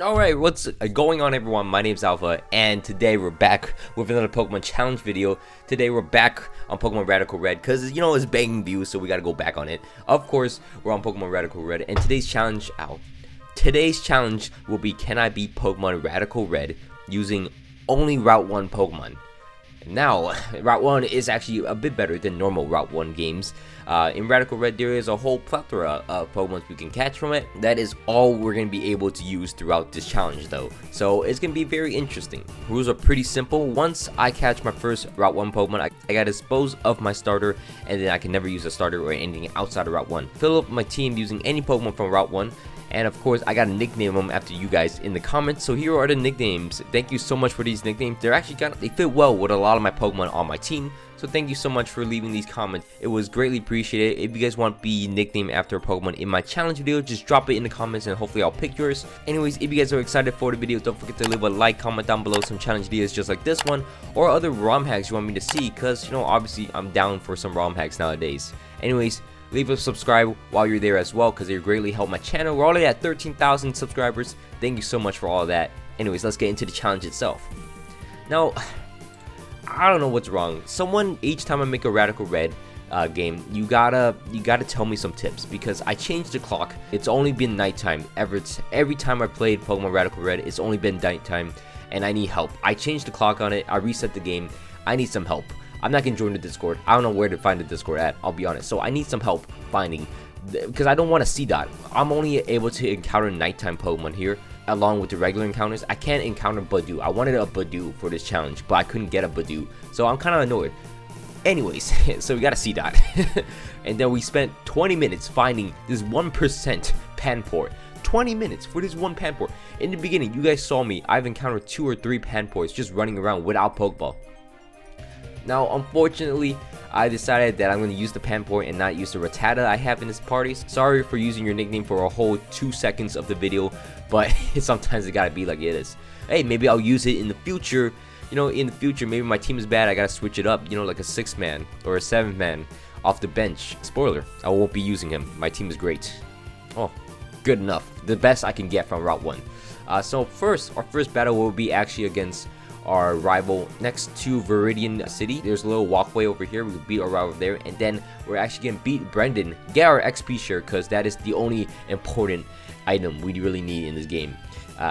Alright, what's going on everyone? My name's Alpha, and today we're back with another Pokemon challenge video. Today we're back on Pokemon Radical Red, because, you know, it's banging views, so we gotta go back on it. Of course, we're on Pokemon Radical Red, and today's challenge will be, can I beat Pokemon Radical Red using only Route 1 Pokemon? Now, Route 1 is actually a bit better than normal Route 1 games. In Radical Red, there is a whole plethora of Pokemon we can catch from it. That is all we're going to be able to use throughout this challenge, though. So it's going to be very interesting. Rules are pretty simple. Once I catch my first Route 1 Pokemon, I got to dispose of my starter, and then I can never use a starter or anything outside of Route 1. Fill up my team using any Pokemon from Route 1. And of course, I gotta nickname them after you guys in the comments. So here are the nicknames. Thank you so much for these nicknames. They fit well with a lot of my Pokemon on my team. So thank you so much for leaving these comments. It was greatly appreciated. If you guys want to be nicknamed after a Pokemon in my challenge video, just drop it in the comments and hopefully I'll pick yours. Anyways, if you guys are excited for the video, don't forget to leave a like, comment down below some challenge ideas just like this one, or other ROM hacks you want me to see, because, you know, obviously I'm down for some ROM hacks nowadays. Anyways, leave a subscribe while you're there as well, because they greatly help my channel. We're already at 13,000 subscribers. Thank you so much for all of that. Anyways, let's get into the challenge itself. Now, I don't know what's wrong. Someone, each time I make a Radical Red game, you gotta tell me some tips, because I changed the clock. It's only been nighttime every time I played Pokemon Radical Red. It's only been nighttime, and I need help. I changed the clock on it. I reset the game. I need some help. I'm not gonna join the Discord. I don't know where to find the Discord at, I'll be honest. So I need some help finding, because I don't want to see that. I'm only able to encounter nighttime Pokemon here, along with the regular encounters. I can't encounter Badoo. I wanted a Badoo for this challenge, but I couldn't get a Badoo. So I'm kind of annoyed. Anyways, so we got a C-Dot. And then we spent 20 minutes finding this 1% Panport. 20 minutes for this one Panport. In the beginning, you guys saw me. I've encountered 2 or 3 Panports just running around without Pokeball. Now, unfortunately, I decided that I'm going to use the Panport and not use the Rattata I have in this party. Sorry for using your nickname for a whole 2 seconds of the video, but sometimes it gotta be like it is. Hey, maybe I'll use it in the future. You know, in the future, maybe my team is bad, I gotta switch it up, you know, like a 6-man or a 7-man off the bench. Spoiler, I won't be using him. My team is great. Oh, good enough. The best I can get from Route 1. So our first battle will be actually against our rival next to Viridian City. There's a little walkway over here. We can beat our rival there, and then we're actually gonna beat Brendan, get our XP share, because that is the only important item we really need in this game.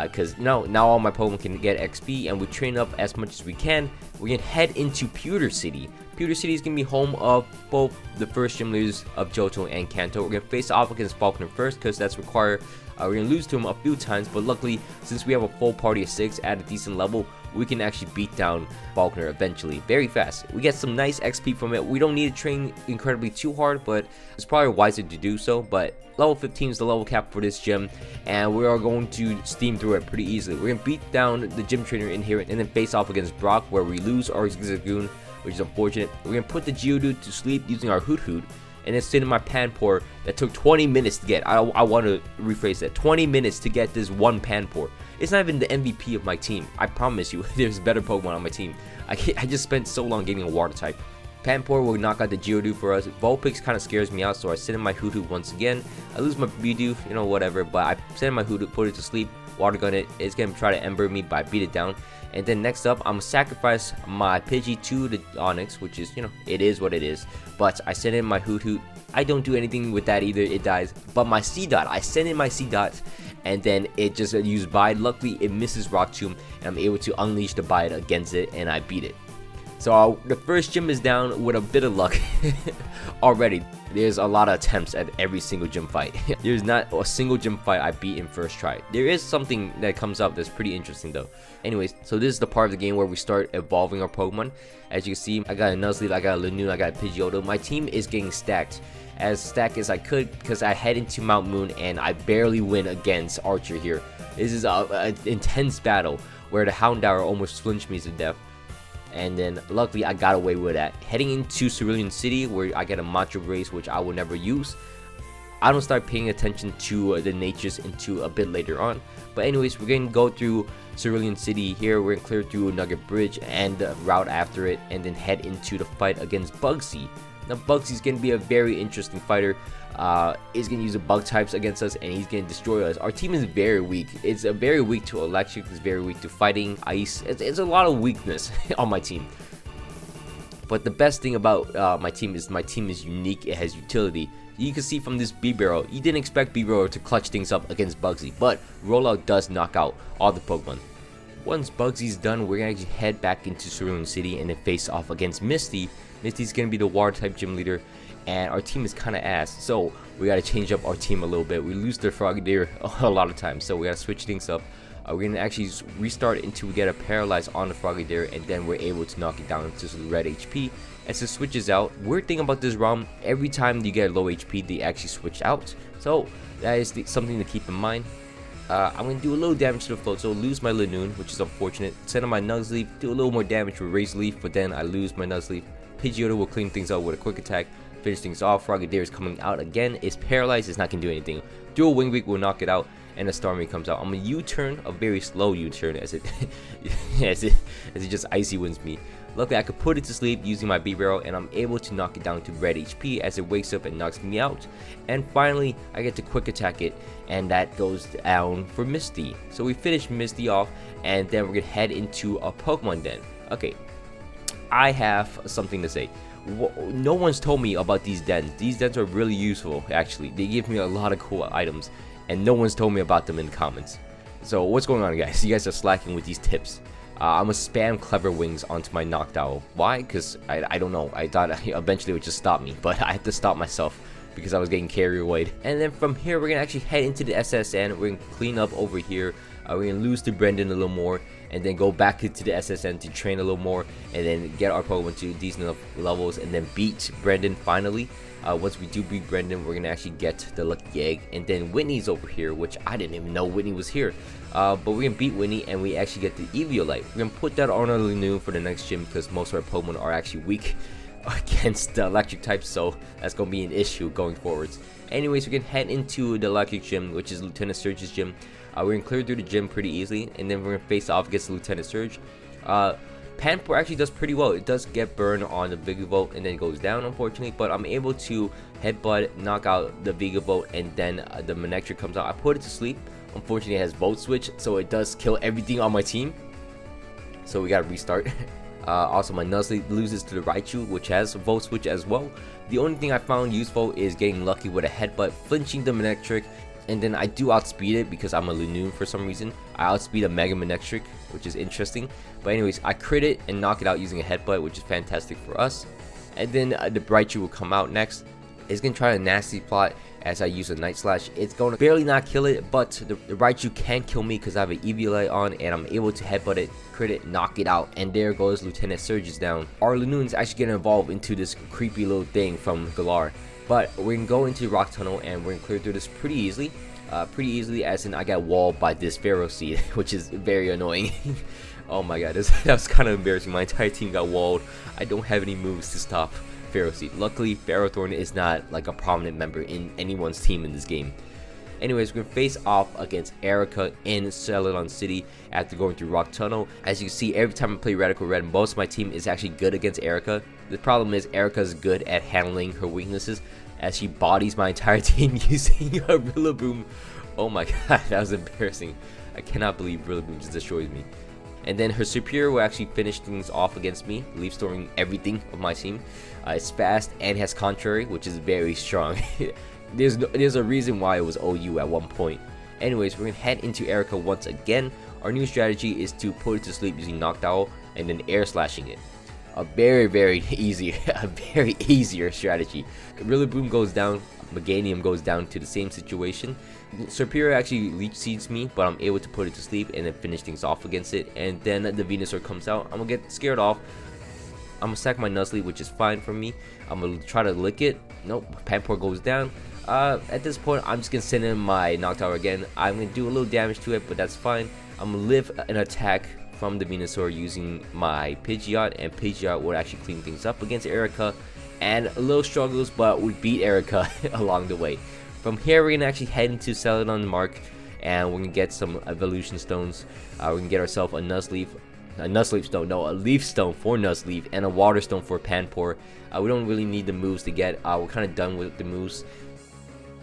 Because now all my Pokemon can get XP, and we train up as much as we can. We're gonna head into Pewter City. Pewter City is gonna be home of both the first gym leaders of Johto and Kanto. We're gonna face off against Falconer first, because that's required. We're gonna lose to him a few times, but luckily, since we have a full party of 6 at a decent level, we can actually beat down Falconer eventually very fast. We get some nice XP from it. We don't need to train incredibly too hard, but it's probably wiser to do so. But level 15 is the level cap for this gym, and we are going to steam through it pretty easily. We're gonna beat down the gym trainer in here, and then face off against Brock, where we lose our Zigzagoon, which is unfortunate. We're gonna put the Geodude to sleep using our Hoot Hoot, and then send in my Panport that took 20 minutes to get. I want to rephrase that. 20 minutes to get this one Panport. It's not even the MVP of my team. I promise you, there's better Pokemon on my team. I just spent so long getting a water type. Panport will knock out the Geodude for us. Vulpix kind of scares me out, so I send in my Hoot Hoot once again. I lose my Bidoof, you know, whatever, but I send in my Hoot Hoot, put it to sleep, water gun it. It's gonna try to Ember me, but I beat it down. And then next up, I'm gonna sacrifice my Pidgey to the Onix, which is, you know, it is what it is. But I send in my Hoot Hoot. I don't do anything with that either, it dies. But my C-Dot, I send in my C-Dot, and then it just used Bide. Luckily, it misses Rock Tomb, and I'm able to unleash the Bide against it, and I beat it. So the first gym is down with a bit of luck. Already, there's a lot of attempts at every single gym fight. There's not a single gym fight I beat in first try. There is something that comes up that's pretty interesting though. Anyways, so this is the part of the game where we start evolving our Pokemon. As you can see, I got a Nuzleaf, I got a Lanoon, I got a Pidgeotto. My team is getting stacked as I could, because I head into Mount Moon and I barely win against Archer here. This is an intense battle where the Houndour almost flinched me to death. And then luckily I got away with that. Heading into Cerulean City, where I get a Macho Race, which I will never use. I don't start paying attention to the natures until a bit later on. But anyways, we're going to go through Cerulean City here. We're going to clear through Nugget Bridge and the route after it, and then head into the fight against Bugsy. Now Bugsy's gonna be a very interesting fighter. He's gonna use the bug types against us, and he's gonna destroy us. Our team is very weak. It's very weak to electric. It's very weak to fighting, ice. It's a lot of weakness on my team. But the best thing about my team is unique. It has utility. You can see from this B-Barrel, you didn't expect B-Barrel to clutch things up against Bugsy, but Rollout does knock out all the Pokemon. Once Bugsy's done, we're gonna actually head back into Cerulean City and then face off against Misty. Misty's gonna be the water type gym leader, and our team is kind of ass, so we gotta change up our team a little bit. We lose the Frogadier a lot of times, so we gotta switch things up. We're gonna actually restart until we get a paralyze on the Frogadier, and then we're able to knock it down to some red HP as it switches out. Weird thing about this ROM, every time you get low HP, they actually switch out, so that is something to keep in mind. I'm going to do a little damage to the float, so lose my Lanoon, which is unfortunate. Send on my Nuzleaf, do a little more damage with Razor Leaf, but then I lose my Nuzleaf. Pidgeotto will clean things up with a quick attack, finish things off. Frogadier is coming out again. It's paralyzed, it's not going to do anything. Dual Wing Week will knock it out, and a Starmie comes out. I'm a U-turn, a very slow U-turn as it as it just icy winds me. Luckily, I could put it to sleep using my B-Barrel, and I'm able to knock it down to red HP as it wakes up and knocks me out. And finally, I get to quick attack it, and that goes down for Misty. So we finish Misty off, and then we're gonna head into a Pokemon den. Okay, I have something to say. No one's told me about these dens. These dens are really useful, actually. They give me a lot of cool items, and no one's told me about them in the comments. So what's going on, guys? You guys are slacking with these tips. I'm gonna spam Clever Wings onto my Noctowl. Why? Because I don't know. I thought eventually it would just stop me, but I had to stawp myself because I was getting carried away. And then from here, we're gonna actually head into the SSN. We're gonna clean up over here. We're gonna lose to Brendan a little more, and then go back into the SSN to train a little more, and then get our Pokemon to decent enough levels, and then beat Brendan finally. Once we do beat Brendan, we're gonna actually get the Lucky Egg, and then Whitney's over here, which I didn't even know Whitney was here. But we're gonna beat Whitney, and we actually get the Eviolite. We're gonna put that on our Lanoon for the next gym because most of our Pokemon are actually weak against the electric types, so that's gonna be an issue going forwards. Anyways, we can head into the electric gym, which is Lieutenant Surge's gym. We're gonna clear through the gym pretty easily, and then we're gonna face off against Lieutenant Surge. Panpour actually does pretty well. It does get burned on the Vigavolt and then goes down, unfortunately, but I'm able to headbutt, knock out the Vigavolt, and then the Manectric comes out. I put it to sleep. Unfortunately, it has Volt Switch, so it does kill everything on my team, so we gotta restart. Also, my Nuzleaf loses to the Raichu, which has Volt Switch as well. The only thing I found useful is getting lucky with a headbutt, flinching the Manectric, and then I do outspeed it because I'm a Lanoon for some reason. I outspeed a Mega Manectric, which is interesting. But anyways, I crit it and knock it out using a headbutt, which is fantastic for us. And then the Raichu will come out next. It's going to try a nasty plot as I use a Night Slash. It's going to barely not kill it, but the Raichu can kill me because I have an Eviolite on, and I'm able to headbutt it, crit it, knock it out, and there goes Lieutenant Surge is down. Our Lanoon's actually going to evolve into this creepy little thing from Galar. But we're going to go into Rock Tunnel, and we're going to clear through this pretty easily. As in I got walled by this Pharaoh Seed, which is very annoying. Oh my god, that was kind of embarrassing. My entire team got walled. I don't have any moves to stop Pharaoh Seed. Luckily, Ferrothorn is not like a prominent member in anyone's team in this game. Anyways, we're going to face off against Erica in Cerulean City after going through Rock Tunnel. As you can see, every time I play Radical Red, most of my team is actually good against Erica. The problem is Erica's good at handling her weaknesses, as she bodies my entire team using a Rillaboom. Oh my god, that was embarrassing. I cannot believe Rillaboom just destroys me. And then her Superior will actually finish things off against me, leaf storing everything of my team. It's fast and has Contrary, which is very strong. There's a reason why it was OU at one point. Anyways, we're gonna head into Erica once again. Our new strategy is to put it to sleep using Noctowl and then air slashing it. A very easier strategy. Rillaboom goes down, Meganium goes down to the same situation. Superior actually leech seeds me, but I'm able to put it to sleep and then finish things off against it. And then the Venusaur comes out. I'm gonna get scared off. I'm gonna sack my Nuzleaf, which is fine for me. I'm gonna try to lick it. Nope, Panpour goes down. At this point, I'm just gonna send in my Noctowl again. I'm gonna do a little damage to it, but that's fine. I'm gonna live an attack from the Venusaur using my Pidgeot, and Pidgeot would actually clean things up against Erica. And a little struggles, but we beat Erica along the way. From here, we're gonna actually head into Celadon Mark, and we're gonna get some evolution stones. We're gonna get ourselves a Nuzleaf. a Nuzleaf Stone, no, a Leaf Stone for Nuzleaf, and a Water Stone for Panpour. We don't really need the moves to get. We're kind of done with the moves.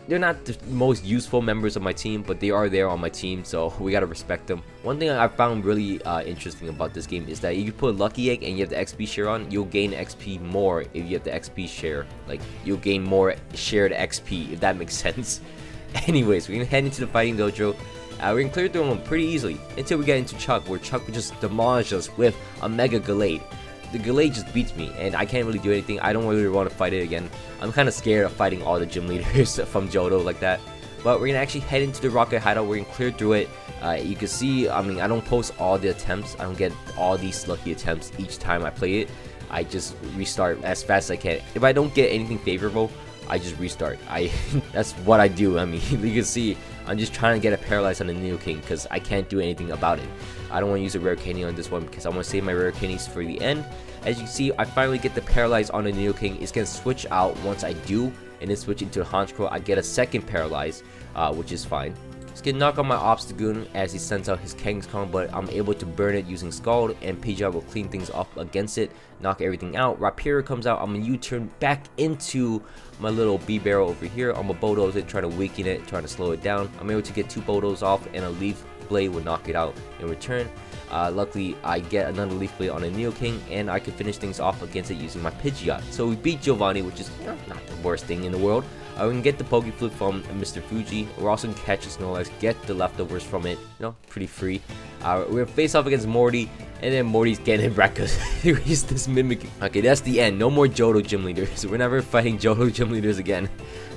They're not the most useful members of my team, but they are there on my team, so we gotta respect them. One thing I found really interesting about this game is that if you put Lucky Egg and you have the XP share on, you'll gain XP more if you have the XP share. Like, you'll gain more shared XP, if that makes sense. Anyways, we're gonna head into the fighting dojo. We're gonna clear through them pretty easily until we get into Chuck, where Chuck would just demolish us with a Mega Gallade. The Gallade just beats me, and I can't really do anything. I don't really want to fight it again. I'm kind of scared of fighting all the gym leaders from Johto like that. But we're gonna actually head into the Rocket Hideout. We're gonna clear through it. You can see, I mean, I don't post all the attempts. I don't get all these lucky attempts each time I play it. I just restart as fast as I can. If I don't get anything favorable, I just restart. That's what I do. I mean, you can see I'm just trying to get a paralyzed on the Nidoking because I can't do anything about it. I don't want to use a rare candy on this one because I want to save my rare candies for the end. As you can see, I finally get the paralyze on the Nidoking. It's gonna switch out once I do, and then switch into the Honchkrow. I get a second paralyze, which is fine. It's gonna knock on my Obstagoon as he sends out his Kangaskhan, but I'm able to burn it using Scald, and Pidgeot will clean things up against it, knock everything out. Rhyperior comes out. I'm gonna U-turn back into my little B-Barrel over here. I'm gonna Bulldoze it, try to weaken it, trying to slow it down. I'm able to get 2 Bulldoze off, and a Leaf Blade will knock it out in return. Luckily, I get another Leaf Blade on a Nidoking, and I can finish things off against it using my Pidgeot. So we beat Giovanni, which is not the worst thing in the world. We can get the Pokeflip from Mr. Fuji. We're also gonna catch a Snorlax, get the leftovers from it. Pretty free. We're gonna face off against Morty, and then Morty's getting wrecked because he's this mimicking. Okay, that's the end. No more Johto gym leaders. We're never fighting Johto gym leaders again.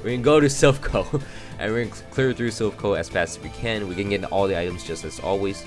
We're gonna go to Silphco, and we're gonna clear through Silphco as fast as we can. We can get all the items just as always.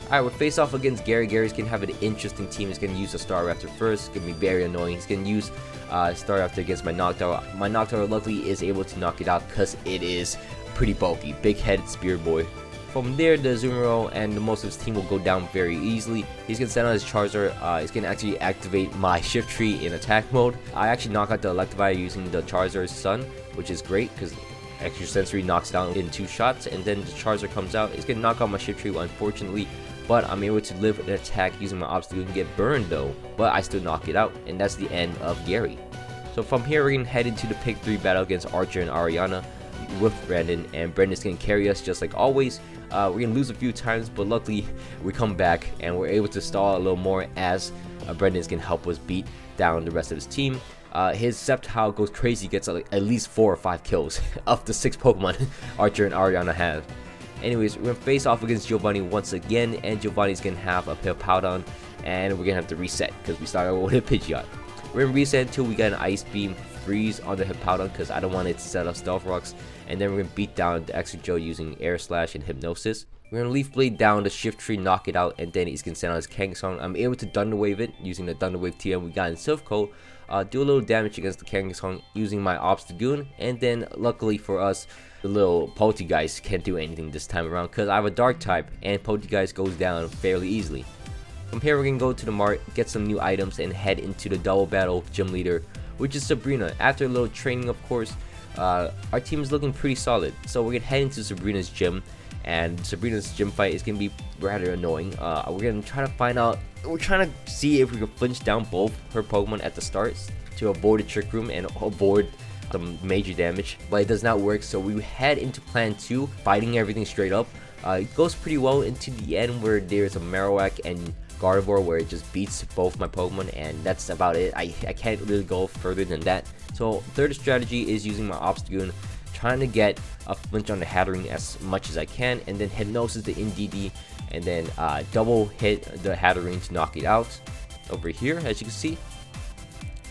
Alright, we're face off against Gary. Gary's gonna have an interesting team. He's gonna use a Staraptor first. It's gonna be very annoying. He's gonna use Staraptor against my Noctowl. My Noctowl luckily is able to knock it out because it is pretty bulky. Big headed Spear Boy. From there, the Azumarill and most of his team will go down very easily. He's gonna send out his Charizard. He's gonna actually activate my Shift Tree in attack mode. I actually knock out the Electivire using the Charizard's Sun, which is great because Extra Sensory knocks down in 2 shots, and then the Charizard comes out. It's gonna knock out my Shift Tree, unfortunately, but I'm able to live an attack using my Obstacle and get burned though, but I still knock it out, and that's the end of Gary. So from here, we're gonna head into the Pick 3 battle against Archer and Ariana with Brandon, and Brandon's gonna carry us just like always. We're gonna lose a few times, but luckily we come back and we're able to stall a little more as Brandon's gonna help us beat down the rest of his team. His Sceptile goes crazy, gets like at least 4 or 5 kills of the 6 Pokemon Archer and Ariana have. Anyways, we're gonna face off against Giovanni once again, and Giovanni's gonna have a Powdon, and we're gonna have to reset because we started with a Pidgeot. We're gonna reset until we get an Ice Beam freeze on the Hippowdon because I don't want it to set up Stealth Rocks, and then we're gonna beat down the Extra Joe using Air Slash and Hypnosis. We're gonna Leaf Blade down the Shift Tree, knock it out, and then he's gonna send out his Kangaskhan. I'm able to Thunder Wave it using the Thunder Wave TM we got in Silphco. Do a little damage against the Kangaskhan using my Obstagoon, and then luckily for us, the little Poltegeist can't do anything this time around because I have a Dark type, and Poltegeist goes down fairly easily. From here, we're gonna go to the mart, get some new items, and head into the double battle gym leader, which is Sabrina. After a little training, of course, our team is looking pretty solid. So we're gonna head into Sabrina's gym, and Sabrina's gym fight is gonna be rather annoying. We're gonna try to find out. We're trying to see if we can flinch down both her Pokemon at the start to avoid the Trick Room and avoid some major damage, but it does not work. So we head into plan 2, fighting everything straight up. It goes pretty well into the end where there's a Marowak and Gardevoir where it just beats both my Pokemon, and that's about it. I can't really go further than that. So third strategy is using my Obstagoon, trying to get a flinch on the Hatterene as much as I can, and then Hypnosis the NDD, and then double hit the Hatterene to knock it out. Over here, as you can see,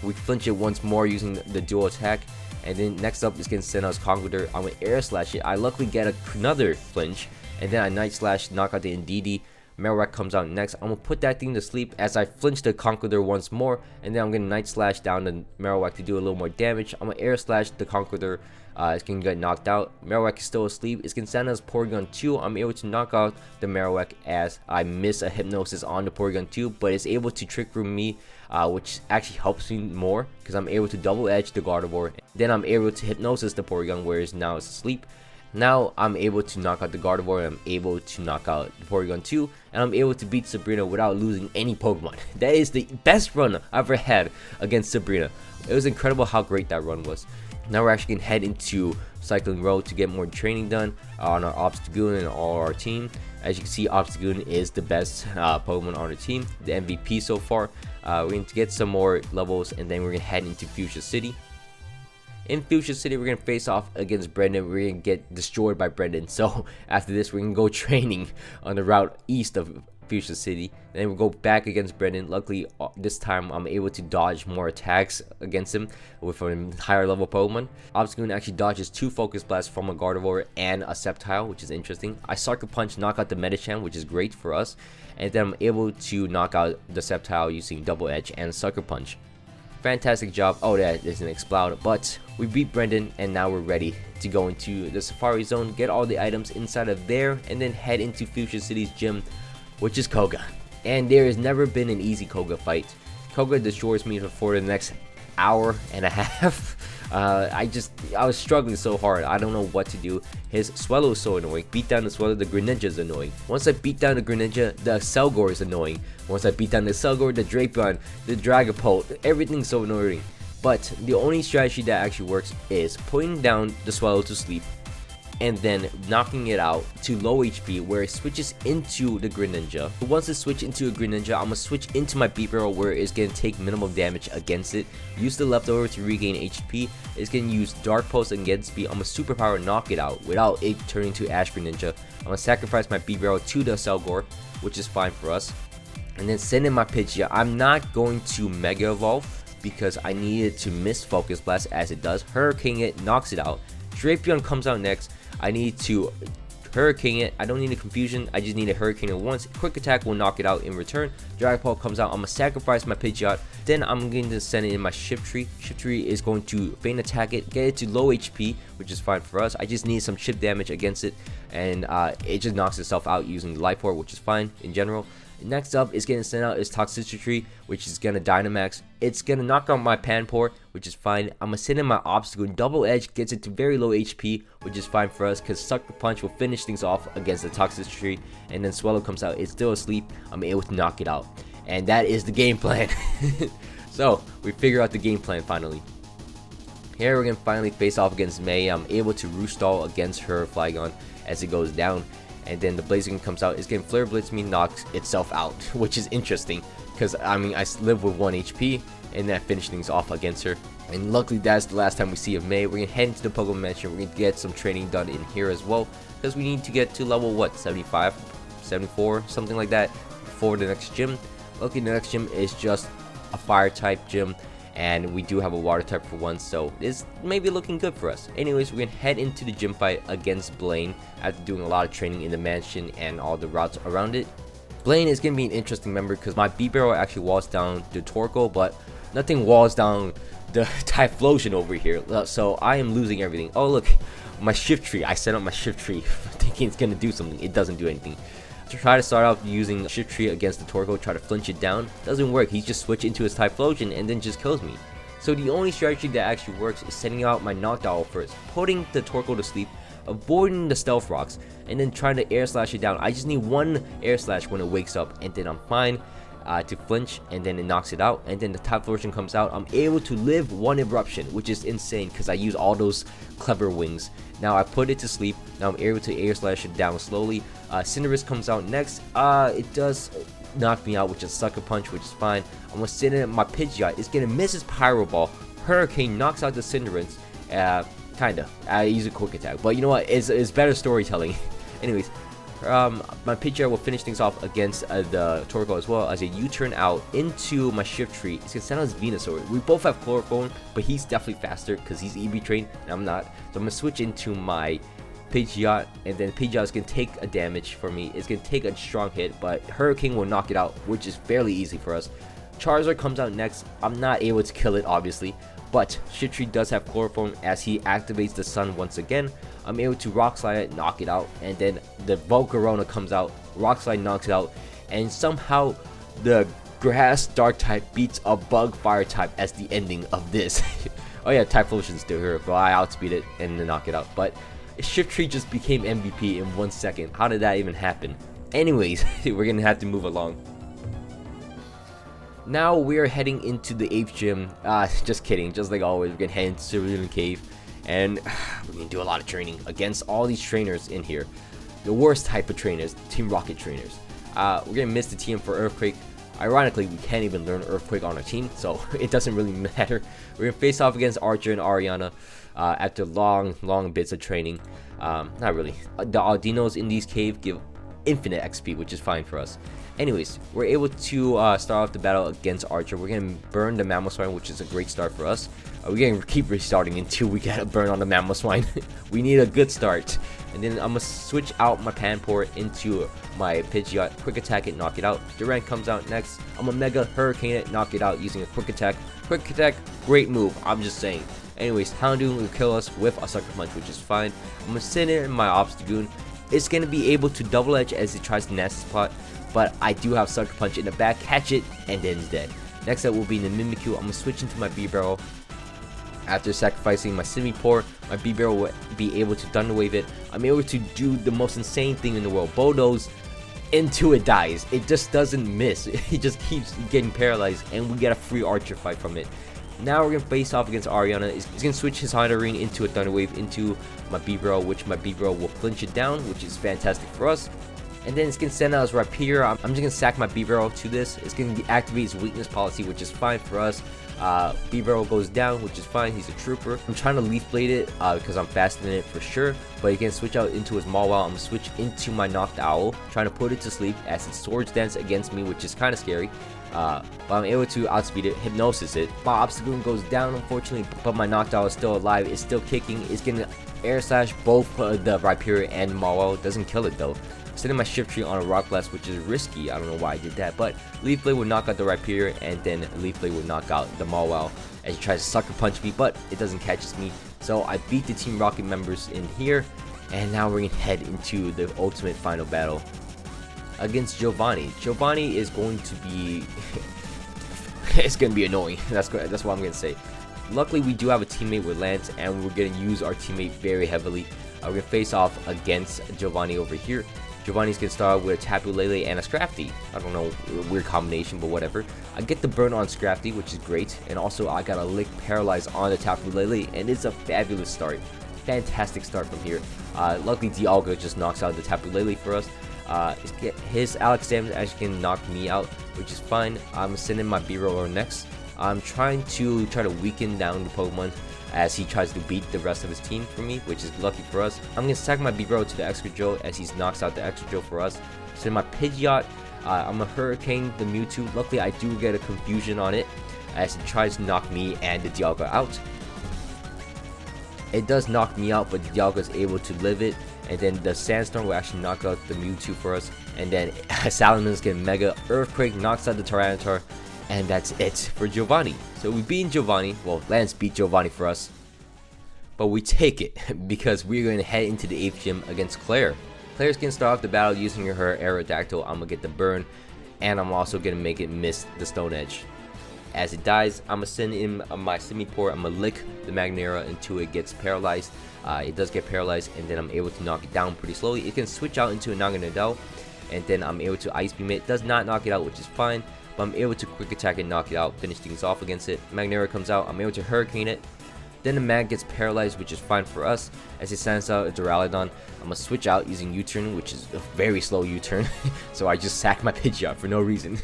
we flinch it once more using the dual attack, and then next up is going to send us Conqueror. I'm going to Air Slash it. I luckily get another flinch, and then I Night Slash, knock out the NDD. Marowak comes out next. I'm going to put that thing to sleep as I flinch the Conqueror once more, and then I'm going to Night Slash down the Marowak to do a little more damage. I'm going to Air Slash the Conqueror. It's going to get knocked out. Marowak is still asleep. It's going to send us Porygon 2. I'm able to knock out the Marowak as I miss a Hypnosis on the Porygon 2, but it's able to Trick Room me, which actually helps me more because I'm able to double edge the Gardevoir. Then I'm able to Hypnosis the Porygon, whereas now it's asleep. Now I'm able to knock out the Gardevoir, I'm able to knock out the Porygon 2, and I'm able to beat Sabrina without losing any Pokemon. That is the best run I've ever had against Sabrina. It was incredible how great that run was. Now we're actually going to head into Cycling Road to get more training done on our Obstagoon and all our team. As you can see, Obstagoon is the best Pokemon on our team, the MVP so far. We're going to get some more levels, and then we're going to head into Fuchsia City. In Fuchsia City, we're going to face off against Brendan. We're going to get destroyed by Brendan. So after this, we're going to go training on the route east of Fuchsia City. Then we'll go back against Brendan. Luckily, this time I'm able to dodge more attacks against him with a higher level Pokemon. Obstagoon actually dodges 2 Focus Blasts from a Gardevoir and a Sceptile, which is interesting. I Sucker Punch, knock out the Medicham, which is great for us. And then I'm able to knock out the Sceptile using Double Edge and Sucker Punch. Fantastic job. Oh, that isn't Explode, but we beat Brendan, and now we're ready to go into the Safari Zone, get all the items inside of there, and then head into Fuchsia City's gym, which is Koga. And there has never been an easy Koga fight. Koga destroys me for the next hour and a half. I was struggling so hard. I don't know what to do. His Swellow is so annoying. Beat down the Swellow, the Greninja is annoying. Once I beat down the Greninja, the Selgor is annoying. Once I beat down the Selgor, the Drapion, the Dragapult, everything's so annoying. But the only strategy that actually works is putting down the Swellow to sleep, and then knocking it out to low HP where it switches into the Greninja. Once it switches into a Greninja, I'm gonna switch into my Beat Barrel where it's gonna take minimal damage against it. Use the leftover to regain HP. It's gonna use Dark Pulse against speed. I'm gonna superpower knock it out without it turning to Ash Greninja. I'm gonna sacrifice my Beat Barrel to the Selgor, which is fine for us. And then send in my Pidgeot. I'm not going to Mega Evolve because I needed to miss Focus Blast as it does. Hurricane it, knocks it out. Drapion comes out next. I need to Hurricane it. I don't need a Confusion. I just need a Hurricane it once. Quick Attack will knock it out in return. Dragapult comes out. I'm going to sacrifice my Pidgeot. Then I'm going to send it in my Shiftry. Shiftry is going to Feint Attack it, get it to low HP, which is fine for us. I just need some chip damage against it, and it just knocks itself out using Life Orb, which is fine in general. Next up is getting sent out is Toxicity, which is gonna Dynamax. It's gonna knock out my Panpour, which is fine. I'm gonna send in my Obstacle. Double Edge gets it to very low HP, which is fine for us because Sucker Punch will finish things off against the Toxicity. And then Swallow comes out. It's still asleep. I'm able to knock it out, and that is the game plan. So we figure out the game plan finally. Here we're gonna finally face off against May. I'm able to Roost Stall against her Flygon as it goes down. And then the Blaziken comes out. It's getting Flare Blitz me, knocks itself out, which is interesting because I mean I live with 1 HP, and that finished things off against her. And luckily that's the last time we see of May. We're gonna head into the Pokemon Mansion. We're gonna get some training done in here as well because we need to get to level what, 75, 74, something like that for the next gym. Luckily the next gym is just a Fire type gym, and we do have a Water type for once, so it's maybe looking good for us. Anyways, we're gonna head into the gym fight against Blaine after doing a lot of training in the mansion and all the routes around it. Blaine is gonna be an interesting member because my Beat Barrel actually walls down the Torkoal, but nothing walls down the Typhlosion over here, so I am losing everything. Oh look, my Shiftry. I set up my Shiftry thinking it's gonna do something. It doesn't do anything. Try to start off using Shiftry against the Torkoal, try to flinch it down. Doesn't work. He just switched into his Typhlosion and then just kills me. So the only strategy that actually works is sending out my Knockdown first, putting the Torkoal to sleep, avoiding the Stealth Rocks, and then trying to Air Slash it down. I just need 1 Air Slash when it wakes up, and then I'm fine to flinch, and then it knocks it out. And then the Typhlosion comes out. I'm able to live 1 Eruption, which is insane because I use all those clever wings. Now I put it to sleep. Now I'm able to Air Slash it down slowly. Cinderace comes out next. It does knock me out, which is Sucker Punch, which is fine. I'm gonna send in my Pidgeot. It's gonna miss his Pyro Ball. Hurricane knocks out the Cinderace. Kinda. I use a Quick Attack, but you know what? It's better storytelling. Anyways, my Pidgeot will finish things off against the Torkoal as well as a U-turn out into my Shiftry. It's gonna send out his Venusaur. We both have Chloroform, but he's definitely faster because he's EV trained and I'm not. So I'm gonna switch into my Pidgeot, and then Pidgeot is gonna take a damage for me. It's gonna take a strong hit, but Hurricane will knock it out, which is fairly easy for us. Charizard comes out next. I'm not able to kill it, obviously, but Shiftry does have Chloroform as he activates the Sun once again. I'm able to Rock Slide it, knock it out, and then the Volcarona comes out. Rock Slide knocks it out, and somehow the Grass Dark type beats a Bug Fire type as the ending of this. Oh yeah, Typhlosion's still here, but I outspeed it and then knock it out. But Shift Tree just became MVP in 1 second. How did that even happen? Anyways, we're gonna have to move along. Now we're heading into the 8th gym. Just kidding. Just like always, we're gonna head into Cerulean Cave, and we're gonna do a lot of training against all these trainers in here. The worst type of trainers, Team Rocket trainers. We're gonna miss the team for Earthquake. Ironically, we can't even learn Earthquake on our team, so it doesn't really matter. We're gonna face off against Archer and Ariana after long bits of training. Not really. The Aldinos in these caves give infinite XP, which is fine for us. Anyways, we're able to start off the battle against Archer. We're gonna burn the Mammal Swine, which is a great start for us. We're gonna keep restarting until we get a burn on the Mammal Swine. We need a good start. And then I'm gonna switch out my Panpour into my Pidgeot, quick attack it, knock it out. Durant comes out next. I'm gonna Mega Hurricane it, knock it out using a quick attack. Quick attack, great move, I'm just saying. Anyways, Houndoom will kill us with a Sucker Punch, which is fine. I'm gonna send it in my Obstagoon. It's gonna be able to double edge as it tries to Nasty Spot, but I do have Sucker Punch in the back, catch it, and then it's dead. Next up will be the Mimikyu. I'm gonna switch into my B-Barrel. After sacrificing my Simipour, my B-Barrel will be able to Thunder Wave it. I'm able to do the most insane thing in the world, Bulldoze, until it dies. It just doesn't miss. It just keeps getting paralyzed, and we get a free Archer fight from it. Now we're gonna face off against Ariana. He's gonna switch his Honda Ring into a Thunder Wave into my B-Barrel, which my B-Barrel will flinch it down, which is fantastic for us. And then it's gonna send out his Rapier. I'm just gonna sack my B-Barrel to this. It's gonna activate his weakness policy, which is fine for us. B-Barrel goes down, which is fine. He's a trooper. I'm trying to Leaf Blade it because I'm faster than it for sure. But he can switch out into his Mawile. I'm gonna switch into my Knocked Owl, trying to put it to sleep as it Swords Dance against me, which is kind of scary. But I'm able to outspeed it, Hypnosis it. My Obstagoon goes down, unfortunately, but my Knocked Owl is still alive. It's still kicking. It's gonna Air Slash both the Rhyperior and Mawile. Doesn't kill it though. Sending my Shift Tree on a Rock Blast, which is risky. I don't know why I did that, but Leaf Blade would knock out the Rhyperior, and then Leaf Blade would knock out the Mawile as he tries to Sucker Punch me, but it doesn't catch me. So I beat the Team Rocket members in here, and now we're gonna head into the ultimate final battle against Giovanni. Giovanni is going to be it's gonna be annoying. That's what I'm gonna say. Luckily, we do have a teammate with Lance, and we're gonna use our teammate very heavily. We're gonna face off against Giovanni over here. Giovanni's gonna start with a Tapu Lele and a Scrafty. I don't know, weird combination, but whatever. I get the burn on Scrafty, which is great, and also I got a Lick Paralyze on the Tapu Lele, and it's a fabulous start. Fantastic start from here. Luckily, Dialga just knocks out the Tapu Lele for us. His Alex Damage actually can knock me out, which is fine. I'm sending my B-Roller next. I'm trying to weaken down the Pokemon as he tries to beat the rest of his team for me, which is lucky for us. I'm gonna sack my B-Bro to the Excadrill as he knocks out the Excadrill for us. Send my Pidgeot. I'm a Hurricane the Mewtwo. Luckily, I do get a Confusion on it as it tries to knock me and the Dialga out. It does knock me out, but the Dialga is able to live it. And then the Sandstorm will actually knock out the Mewtwo for us. And then Salamence gets Mega Earthquake, knocks out the Tyranitar. And that's it for Giovanni. So we beat Giovanni. Well, Lance beat Giovanni for us. But we take it because we're going to head into the 8th gym against Claire. Claire's going to start off the battle using her Aerodactyl. I'm going to get the burn. And I'm also going to make it miss the Stone Edge. As it dies, I'm going to send in my Simipour. I'm going to lick the Magnera until it gets paralyzed. It does get paralyzed, and then I'm able to knock it down pretty slowly. It can switch out into a Naganadel, and then I'm able to Ice Beam it. It does not knock it out, which is fine. But I'm able to quick attack it, knock it out, finish things off against it. Magnera comes out, I'm able to Hurricane it. Then the Mag gets paralyzed, which is fine for us. As it sends out a Duraludon, I'm gonna switch out using U-turn, which is a very slow U-turn. So I just sack my Pidgeot for no reason.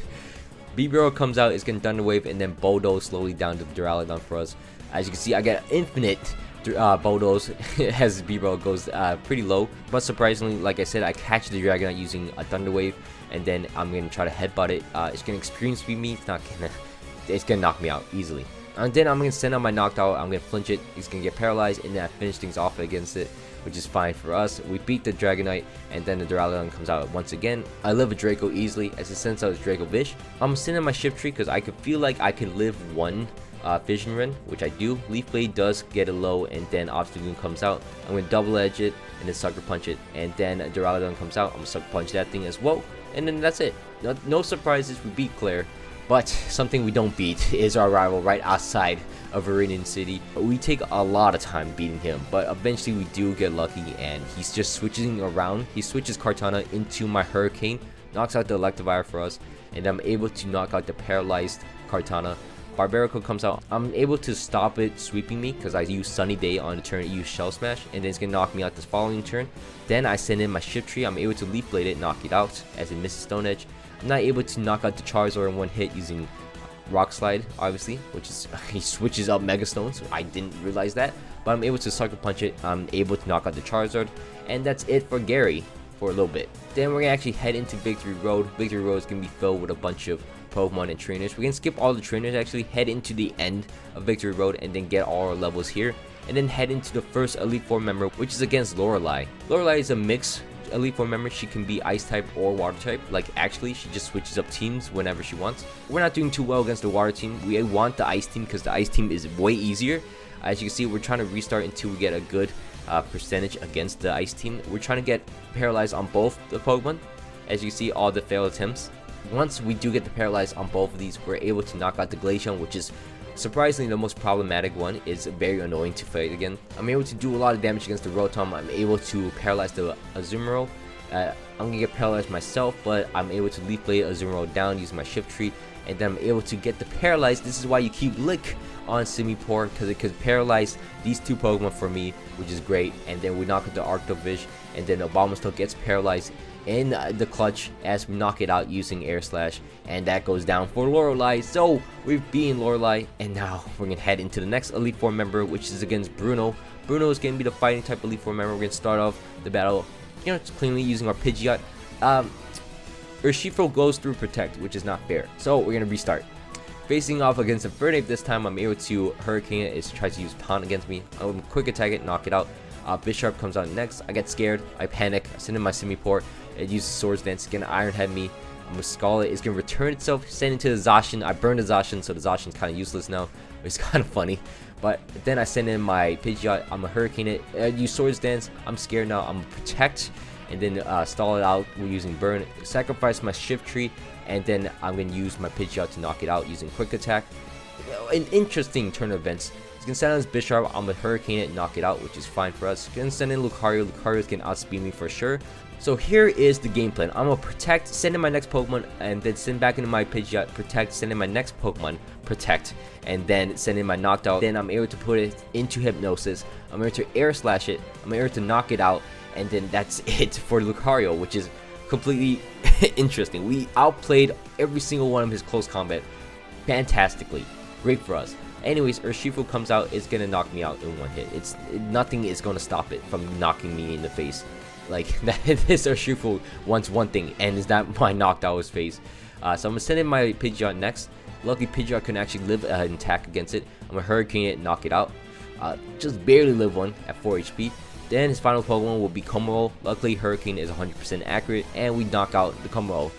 B-Barrel comes out, it's gonna Thunder Wave, and then Bulldoze slowly down to Duraludon for us. As you can see, I get infinite Bulldoze as B-Barrel goes pretty low. But surprisingly, like I said, I catch the Dragonite using a Thunder Wave. And then I'm gonna try to headbutt it. It's gonna Experience Speed me. It's gonna knock me out easily. And then I'm gonna send out my Knocked Out. I'm gonna flinch it. It's gonna get paralyzed, and then I finish things off against it, which is fine for us. We beat the Dragonite, and then the Duraludon comes out once again. I live a Draco easily as it sends out its Draco Vish. I'm sending my Shift Tree because I could feel like I can live one Fission Run, which I do. Leaf Blade does get a low, and then Obstagoon comes out. I'm gonna Double Edge it, and then Sucker Punch it, and then Duraludon comes out. I'm gonna Sucker Punch that thing as well. And then that's it. No surprises, we beat Claire. But something we don't beat is our rival right outside of Cerulean City. We take a lot of time beating him, but eventually we do get lucky, and he's just switching around. He switches Kartana into my Hurricane, knocks out the Electivire for us, and I'm able to knock out the paralyzed Kartana. Barbarico comes out. I'm able to stop it sweeping me because I use Sunny Day on the turn, use Shell Smash, and then it's gonna knock me out this following turn. Then I send in my Shift Tree. I'm able to Leaf Blade it, knock it out as it misses Stone Edge. I'm not able to knock out the Charizard in one hit using Rock Slide, obviously, which is he switches up Mega Stone, so I didn't realize that. But I'm able to Sucker Punch it. I'm able to knock out the Charizard, and that's it for Gary for a little bit. Then we're gonna actually head into Victory Road. Victory Road is gonna be filled with a bunch of Pokemon and trainers. We're gonna skip all the trainers, actually head into the end of Victory Road and then get all our levels here, and then head into the first Elite Four member, which is against Lorelei. Lorelei is a mix Elite Four member. She can be Ice type or Water type. Like, actually, she just switches up teams whenever she wants. We're not doing too well against the Water team. We want the Ice team because the Ice team is way easier. As you can see, we're trying to restart until we get a good percentage against the Ice team. We're trying to get paralyzed on both the Pokemon. As you can see, all the failed attempts. Once we do get the paralyzed on both of these, we're able to knock out the Glaceon, which is surprisingly the most problematic one. It's very annoying to fight again. I'm able to do a lot of damage against the Rotom. I'm able to paralyze the Azumarill. I'm gonna get paralyzed myself, but I'm able to Leaf Blade Azumarill down using my Shift Tree, and then I'm able to get the paralyzed. This is why you keep Lick on Simipour, because it could paralyze these two Pokemon for me, which is great. And then we knock out the Arctovish, and then Obamasto gets paralyzed in the clutch as we knock it out using Air Slash, and that goes down for Lorelei. So we've beaten Lorelei, and now we're gonna head into the next Elite Four member, which is against Bruno. Bruno is gonna be the fighting type Elite Four member. We're gonna start off the battle, cleanly using our Pidgeot. Urshifu goes through Protect, which is not fair, so we're gonna restart. Facing off against Infernape this time, I'm able to Hurricane it. It tries to use Taunt against me. I'm Quick Attack it, knock it out. Bisharp comes out next. I get scared. I panic. I send in my Simipour. It uses Swords Dance. It's gonna Iron Head me. I'm gonna Scarlet. It's gonna return itself, send into the Zacian. I burn the Zacian, so the Zacian's kind of useless now. It's kind of funny. But then I send in my Pidgeot. I'm gonna Hurricane it. Use Swords Dance. I'm scared now. I'm gonna Protect, and then stall it out. We're using Burn. Sacrifice my Shift Tree, and then I'm gonna use my Pidgeot to knock it out using Quick Attack. An interesting turn of events. He's gonna send out his Bisharp. I'm gonna Hurricane it and knock it out, which is fine for us. He's gonna send in Lucario. Lucario's gonna outspeed me for sure. So here is the game plan. I'm gonna Protect, send in my next Pokemon, and then send back into my Pidgeot, Protect, send in my next Pokemon, Protect, and then send in my Knocked Out. Then I'm able to put it into Hypnosis. I'm able to Air Slash it. I'm able to knock it out, and then that's it for Lucario, which is completely interesting. We outplayed every single one of his close combat fantastically. Great for us. Anyways, Urshifu comes out. It's gonna knock me out in one hit. Nothing is gonna stop it from knocking me in the face. Like, this Urshifu wants one thing, and is that my knocked out his face. So I'm gonna send in my Pidgeot next. Luckily, Pidgeot can actually live an attack against it. I'm gonna Hurricane it, knock it out. Just barely live one at 4 HP. Then his final Pokemon will be Komoro. Luckily, Hurricane is 100% accurate, and we knock out the Komoro.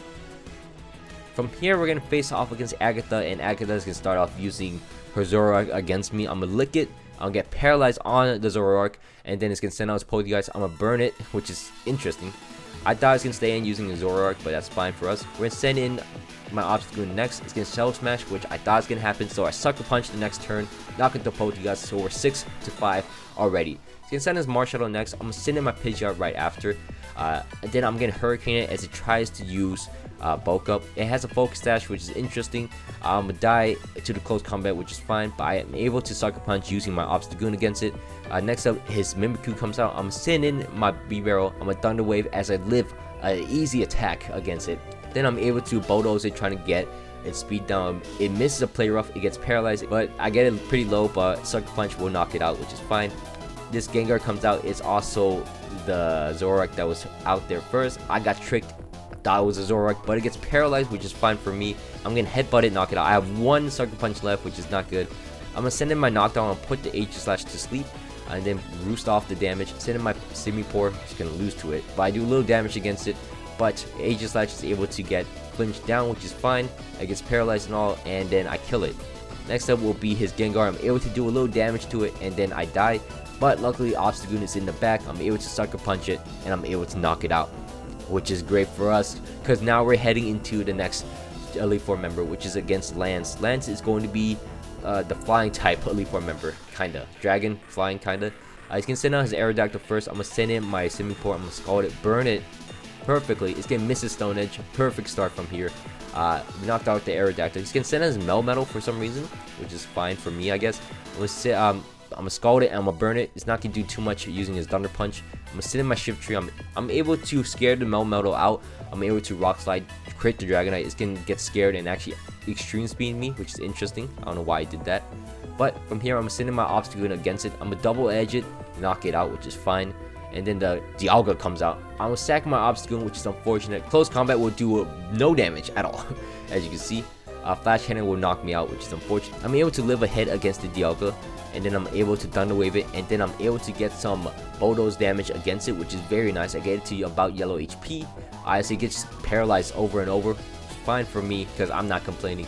From here, we're gonna face off against Agatha, and Agatha is gonna start off using her Zoroark against me. I'm gonna Lick it. I'll get paralyzed on the Zoroark, and then it's gonna send out its Poltegeist. I'm gonna burn it, which is interesting. I thought it's gonna stay in using the Zoroark, but that's fine for us. We're gonna send in my Obstagoon next. It's gonna Shell Smash, which I thought was gonna happen, so I Sucker Punch the next turn, knock into Poltegeist, so we're 6-5 already. It's gonna send his Marshadow next. I'm gonna send in my Pidgeot right after. And then I'm gonna Hurricane it as it tries to use Bulk Up. It has a Focus Dash, which is interesting. I'm gonna die to the close combat, which is fine, but I am able to Sucker Punch using my Obstagoon against it. Next up, his Mimikyu comes out. I'm gonna send in my B-Barrel. I'm gonna Thunder Wave as I live an easy attack against it. Then I'm able to Bulldoze it, trying to get its speed down. It misses a Play Rough, it gets paralyzed, but I get it pretty low, but Sucker Punch will knock it out, which is fine. This Gengar comes out. It's also the Zoroark that was out there first. I got tricked. Thought it was a Zoroark, but it gets paralyzed, which is fine for me. I'm gonna headbutt it, knock it out. I have one Sucker Punch left, which is not good. I'm gonna send in my Knockdown and put the H-Slash to sleep, and then roost off the damage. Send in my Simipour. Just gonna lose to it, but I do a little damage against it. But H-Slash is able to get flinched down, which is fine. It gets paralyzed and all, and then I kill it. Next up will be his Gengar. I'm able to do a little damage to it, and then I die. But luckily, Obstagoon is in the back. I'm able to Sucker Punch it, and I'm able to knock it out, which is great for us, because now we're heading into the next Elite Four member, which is against Lance. Lance is going to be the flying type Elite Four member, kinda. Dragon, flying, kinda. He's gonna send out his Aerodactyl first. I'm gonna send in my Simipour. I'm gonna Scald it, burn it perfectly. It's gonna miss his Stone Edge. Perfect start from here. Knocked out the Aerodactyl. He's gonna send out his Melmetal for some reason, which is fine for me, I guess. I'm gonna Scald it and I'm gonna burn it. It's not gonna do too much using his Thunder Punch. I'm gonna sit in my Shift Tree. I'm able to scare the Melmetal out. I'm able to Rock Slide, crit the Dragonite. It's gonna get scared and actually Extreme Speed me, which is interesting. I don't know why I did that. But from here, I'm gonna send in my Obstagoon against it. I'm gonna Double Edge it, knock it out, which is fine. And then the Dialga comes out. I'm gonna sack my Obstagoon, which is unfortunate. Close combat will do no damage at all, as you can see. Flash Cannon will knock me out, which is unfortunate. I'm able to live ahead against the Dialga, and then I'm able to Thunder Wave it, and then I'm able to get some Bulldoze damage against it, which is very nice. I get it to about yellow HP. It gets paralyzed over and over. Fine for me, because I'm not complaining.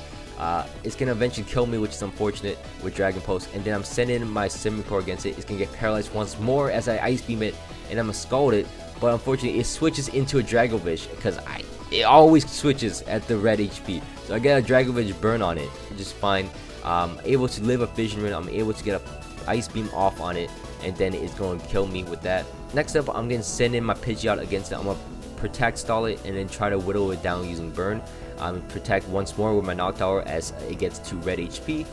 It's gonna eventually kill me, which is unfortunate with Dragon Pulse, and then I'm sending my Simipour against it. It's gonna get paralyzed once more as I Ice Beam it, and I'm gonna Scald it. But unfortunately, it switches into a Dragovish because it always switches at the red HP. So I get a Dragovish burn on it, which is fine. Able to live a Fission Ring. I'm able to get a Ice Beam off on it, and then it's going to kill me with that. Next up, I'm gonna send in my Pidgeot against it. I'm gonna Protect Stall it and then try to whittle it down using Burn. Protect once more with my Noctower as it gets to red HP,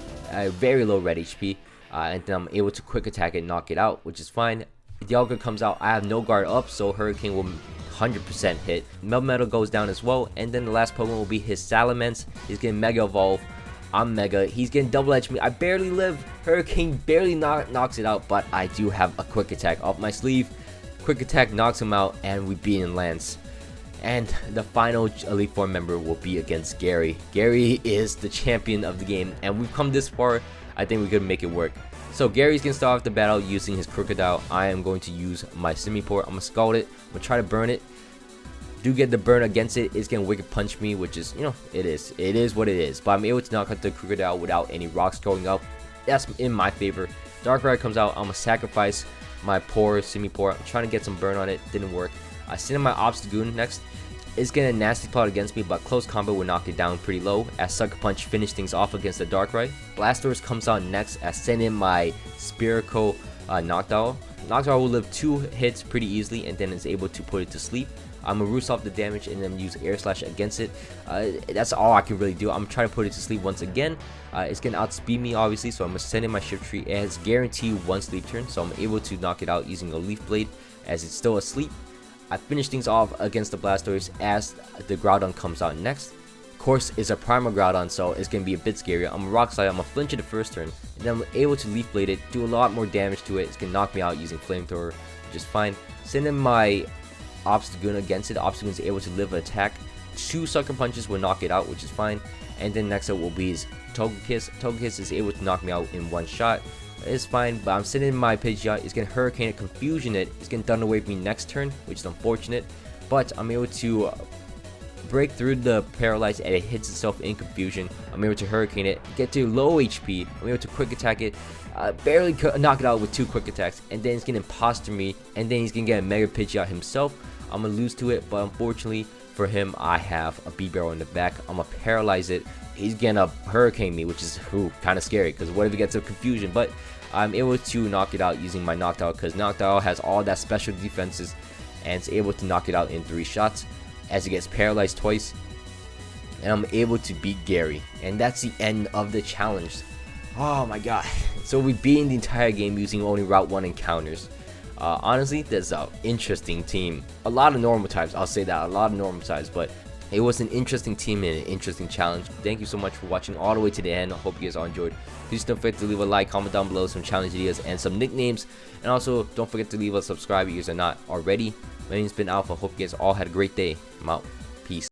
very low red HP, and then I'm able to Quick Attack it, knock it out, which is fine. Dialga comes out. I have no guard up, so Hurricane will 100% hit. Melmetal goes down as well, and then the last Pokemon will be his Salamence. He's getting Mega Evolve. I'm Mega. He's getting Double Edge me. I barely live. Hurricane barely knocks it out, but I do have a Quick Attack up my sleeve. Quick Attack knocks him out, and we beat in Lance. And the final Elite Four member will be against Gary. Gary is the champion of the game, and we've come this far. I think we could make it work. So Gary's gonna start off the battle using his Crocodile. I am going to use my Simipour. I'm gonna Scald it. I'm gonna try to burn it. Do get the burn against it. It's gonna Wicked Punch me, which is, it is what it is. But I'm able to knock out the Crocodile without any rocks going up. That's in my favor. Darkrai comes out. I'm gonna sacrifice my poor Simipour. I'm trying to get some burn on it. Didn't work. I send in my Obstagoon next. It's gonna Nasty Plot against me, but close combat will knock it down pretty low as Sucker Punch finished things off against the Darkrai. Blastoise comes out next as send in my Spherical Noctowl. Noctowl will live 2 hits pretty easily and then is able to put it to sleep. I'm gonna roost off the damage and then use Air Slash against it. That's all I can really do. I'm trying to put it to sleep once again. It's gonna outspeed me obviously, so I'm gonna send in my Shift Tree. It has guaranteed 1 sleep turn, so I'm able to knock it out using a Leaf Blade as it's still asleep. I finish things off against the Blastoise as the Groudon comes out next. Of course, it's a Primal Groudon, so it's going to be a bit scarier. I'm a Rock Slide, I'm going to flinch it the first turn, and then I'm able to Leaf Blade it, do a lot more damage to it. It's going to knock me out using Flamethrower, which is fine. Send in my Obstagoon against it. Obstagoon is able to live an attack. 2 Sucker Punches will knock it out, which is fine. And then next up will be his Togekiss. Togekiss is able to knock me out in 1 shot. It's fine, but I'm sitting in my Pidgeot. It's gonna Hurricane it, Confusion it. It's gonna Thunder Wave me next turn, which is unfortunate. But I'm able to break through the Paralyze and it hits itself in Confusion. I'm able to Hurricane it, get to low HP. I'm able to Quick Attack it, barely knock it out with 2 Quick Attacks. And then it's gonna Imposter me, and then he's gonna get a Mega Pidgeot himself. I'm gonna lose to it, but unfortunately for him, I have a B-Barrel in the back. I'm gonna Paralyze it. He's gonna Hurricane me, which is kind of scary because what if he gets a Confusion? But I'm able to knock it out using my Noctowl because Noctowl has all that special defenses and it's able to knock it out in 3 shots as it gets paralyzed twice. And I'm able to beat Gary, and that's the end of the challenge. Oh my god. So we beat the entire game using only Route 1 encounters. Honestly, that's an interesting team. A lot of normal types, I'll say that, a lot of normal types, but it was an interesting team and an interesting challenge. Thank you so much for watching all the way to the end. I hope you guys all enjoyed. Please don't forget to leave a like, comment down below some challenge ideas and some nicknames. And also, don't forget to leave a subscribe if you guys are not already. My name's been Alpha. Hope you guys all had a great day. I'm out. Peace.